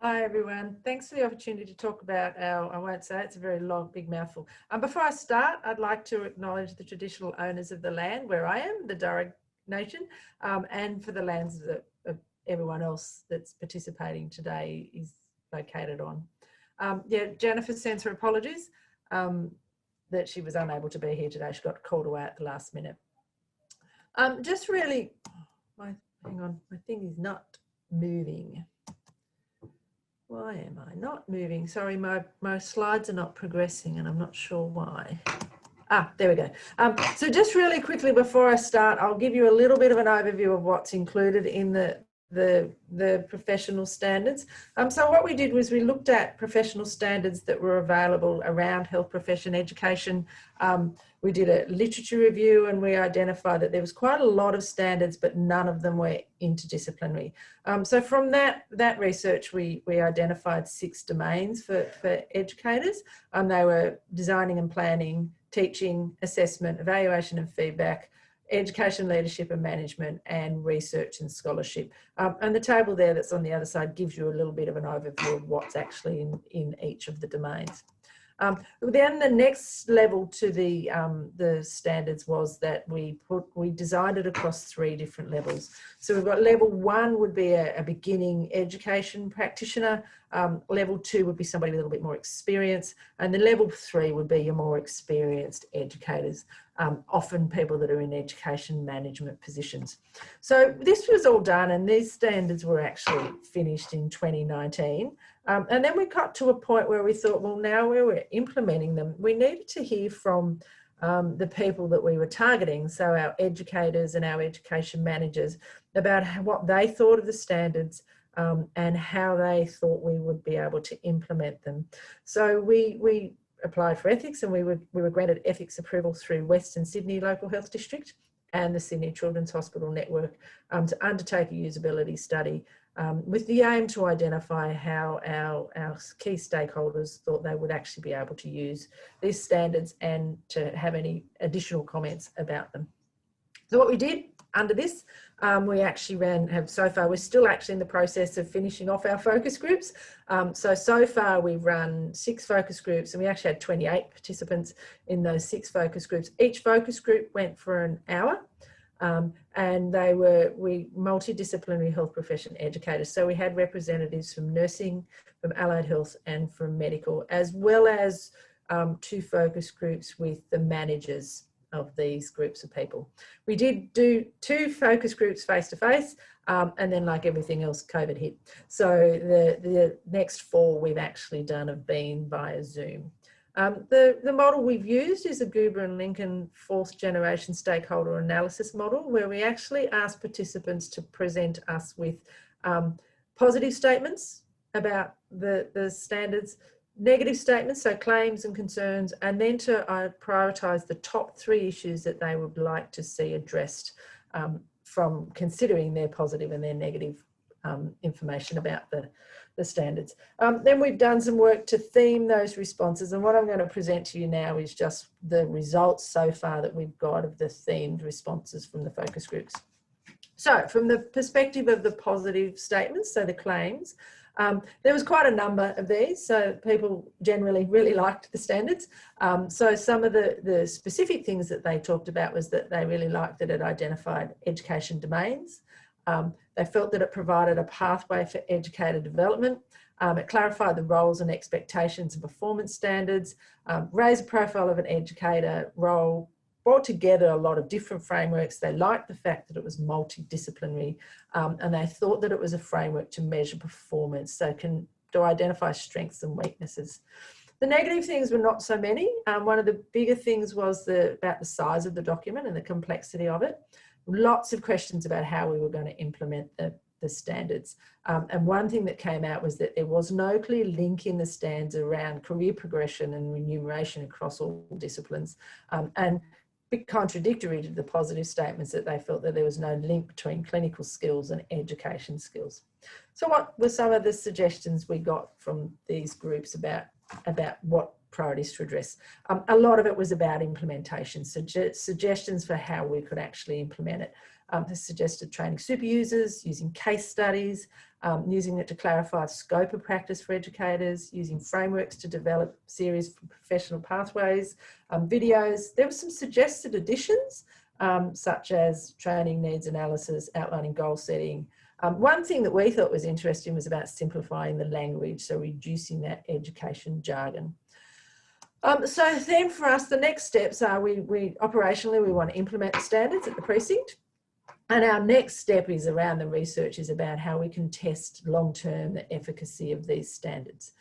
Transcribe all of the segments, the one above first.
Hi everyone, thanks for the opportunity to talk about our, I won't say it's a very long, big mouthful. Before I start, I'd like to acknowledge the traditional owners of the land where I am, the Darug Nation, and for the lands that everyone else that's participating today is located on. Yeah, Jennifer sends her apologies that she was unable to be here today. She got called away at the last minute. Just really, hang on, my thing is not moving. Why am I not moving? Sorry, my slides are not progressing and I'm not sure why. There we go. So just really quickly before I start, I'll give you a little bit of an overview of what's included in the professional standards. So what we did was we looked at professional standards that were available around health profession education. We did a literature review and we identified that there was quite a lot of standards, but none of them were interdisciplinary. So from that research, we identified 6 domains for educators. They were designing and planning, teaching, assessment, evaluation and feedback, education, leadership and management, and research and scholarship. And the table there that's on the other side gives you a little bit of an overview of what's actually in each of the domains. Then the next level to the standards was that we designed it across 3 different levels. So we've got level 1 would be a beginning education practitioner. Level 2 would be somebody with a little bit more experience, and then level 3 would be your more experienced educators, often people that are in education management positions. So this was all done, and these standards were actually finished in 2019. And then we got to a point where we thought, well, now where we're implementing them, we needed to hear from the people that we were targeting, so our educators and our education managers, about what they thought of the standards and how they thought we would be able to implement them. So we applied for ethics, and we were granted ethics approval through Western Sydney Local Health District and the Sydney Children's Hospital Network to undertake a usability study with the aim to identify how our key stakeholders thought they would actually be able to use these standards and to have any additional comments about them. So what we did under this, we actually so far, we're still actually in the process of finishing off our focus groups. So far we've run 6 focus groups, and we actually had 28 participants in those 6 focus groups. Each focus group went for an hour. And they were multidisciplinary health profession educators. So we had representatives from nursing, from allied health and from medical, as well as 2 focus groups with the managers of these groups of people. We did do 2 focus groups face-to-face, and then like everything else, COVID hit. So the next 4 we've actually done have been via Zoom. The model we've used is a Gruber and Lincoln 4th generation stakeholder analysis model, where we actually ask participants to present us with positive statements about the standards, negative statements, so claims and concerns, and then to prioritise the top 3 issues that they would like to see addressed from considering their positive and their negative information about the standards. Then we've done some work to theme those responses, and what I'm going to present to you now is just the results so far that we've got of the themed responses from the focus groups. So from the perspective of the positive statements, so the claims, there was quite a number of these, so people generally really liked the standards. So some of the specific things that they talked about was that they really liked that it identified education domains. They felt that it provided a pathway for educator development. It clarified the roles and expectations and performance standards, raised a profile of an educator role, brought together a lot of different frameworks. They liked the fact that it was multidisciplinary, and they thought that it was a framework to measure performance, so to identify strengths and weaknesses. The negative things were not so many. One of the bigger things was about the size of the document and the complexity of it. Lots of questions about how we were going to implement the standards. And one thing that came out was that there was no clear link in the standards around career progression and remuneration across all disciplines. And a bit contradictory to the positive statements that they felt that there was no link between clinical skills and education skills. So what were some of the suggestions we got from these groups about what priorities to address? A lot of it was about implementation, suggestions for how we could actually implement it. has suggested training super users, using case studies, using it to clarify the scope of practice for educators, using frameworks to develop series for professional pathways, videos. There were some suggested additions, such as training needs analysis, outlining goal setting. One thing that we thought was interesting was about simplifying the language, so reducing that education jargon. So then for us, the next steps are operationally, we want to implement the standards at the precinct. And our next step is around the research is about how we can test long-term the efficacy of these standards.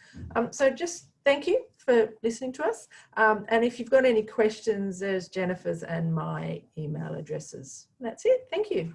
So just thank you for listening to us. And if you've got any questions, there's Jennifer's and my email addresses. That's it. Thank you.